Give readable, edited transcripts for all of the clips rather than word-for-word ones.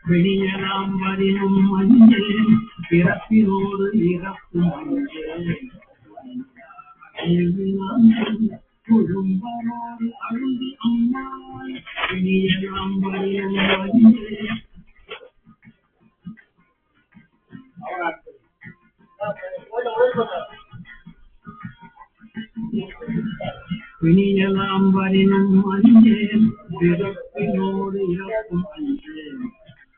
வெளியலாம் வரினும் மஞ்சள் பிறப்பினோடு இறப்பும் குடும்பரோடு அழுதி அம்மா வெளியலாம் வரினும் மஞ்சள் பிணியலாம் வரினும் அஞ்சேன் பிறப்பினோடு இறப்பும் அஞ்சேன்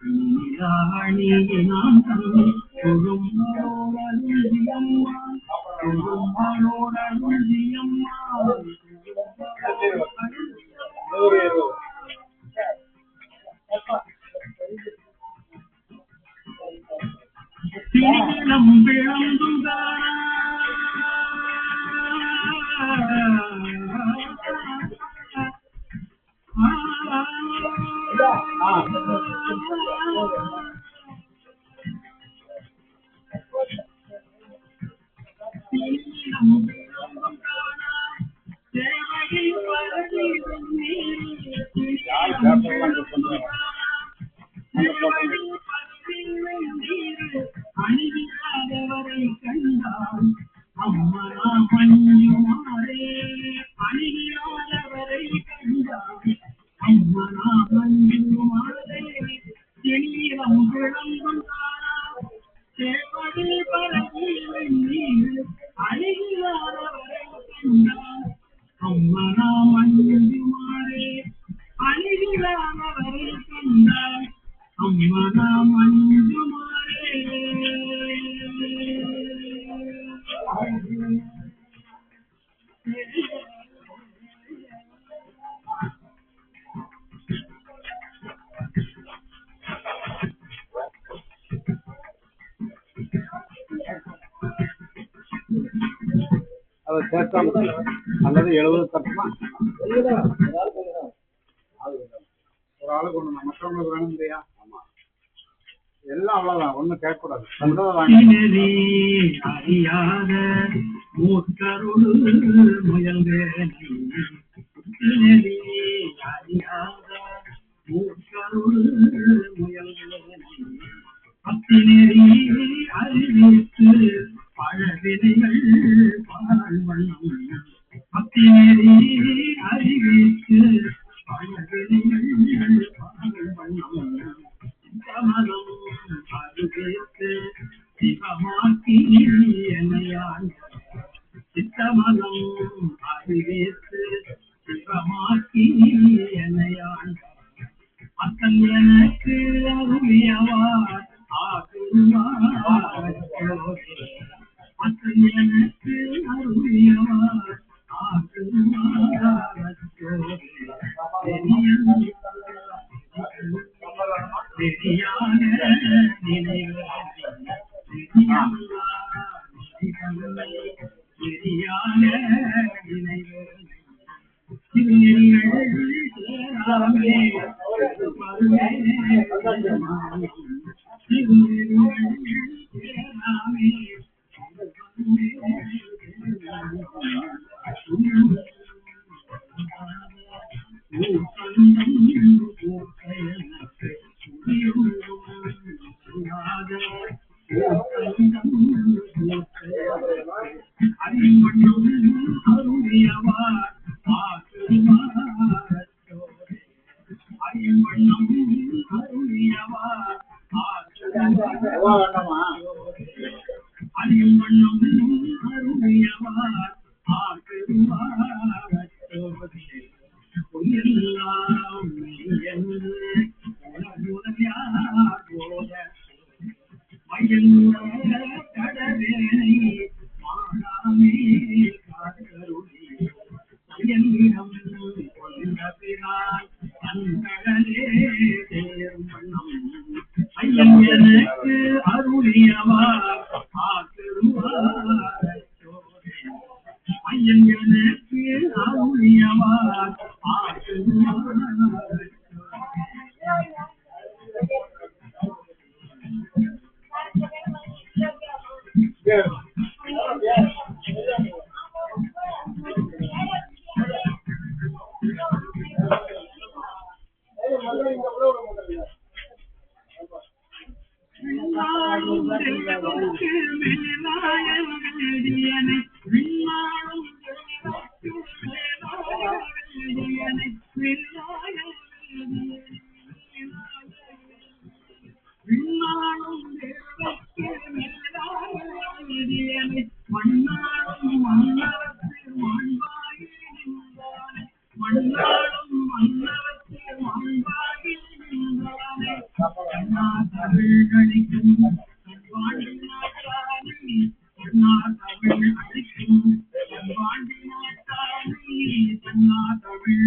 பிணியாணியினான் தன்னை குடும்பரோடழுதியம்மா குடும்பரோடழுதியம்மா திணிலம் பிளந்துதான் அணிவியாதவரை கண்டால் அம்மனா மஞ்சுமாரே அணிவியாதவரை கண்டால் அம்மனா மஞ்சுமாரே தெளிவம் விளங்கும் தானா தேவடி பரவீரை நீர் அணிவியாதவரை கண்டால் அம்மனா மஞ்சுமாரே அணிவியாதவரை கண்டால் அம்மனா மஞ்சுமாரே அதை சேர்த்தா அல்லது 70 தட்டுமா ஒரு ஆளுக்கு ஒண்ணு மற்றவங்களுக்கு வேணும் இல்லையா? ஆமா, எல்லாம் அவ்வளவுதான், ஒண்ணும் கேட்கக்கூடாது. அறியாத மூத்தருள் முயல்வேனை அறியாத மூத்தருள் முயல்வேனை பத்தினரி அறிவித்து பழவினைகள் பாழ்வண்ணம் பத்தினரி அறிவித்து பழவினைகள் பாழ்வண்ணம் கமலம் அறிவித்து சிவமாக்கி என்னையான் சித்தமலம் அறிவித்து சிவமாக்கி என்னையான் அத்தன் எனக்கு அருளியவார் ஆகுவார் அத்தன் எனக்கு அருளியவார் ஆகுவார் தெரியான நினைவு தெரியான நினைவு சேராமே விண்ணாளும் தேவர்க்கு மேலாய வேதியனை மண்ணாளும் மன்னவர்க்கு மாண்பாகி நின்றானே மண்ணாளும் மன்னவர்க்கு மாண்பாகி நின்றானே அண்ணா தமிழ் அழிக்கும் தன்வாண்டி நாட்டானே அண்ணா தமிழ் அழிக்கும் தன்வாண்டி நாட்டானே அண்ணா தமிழ்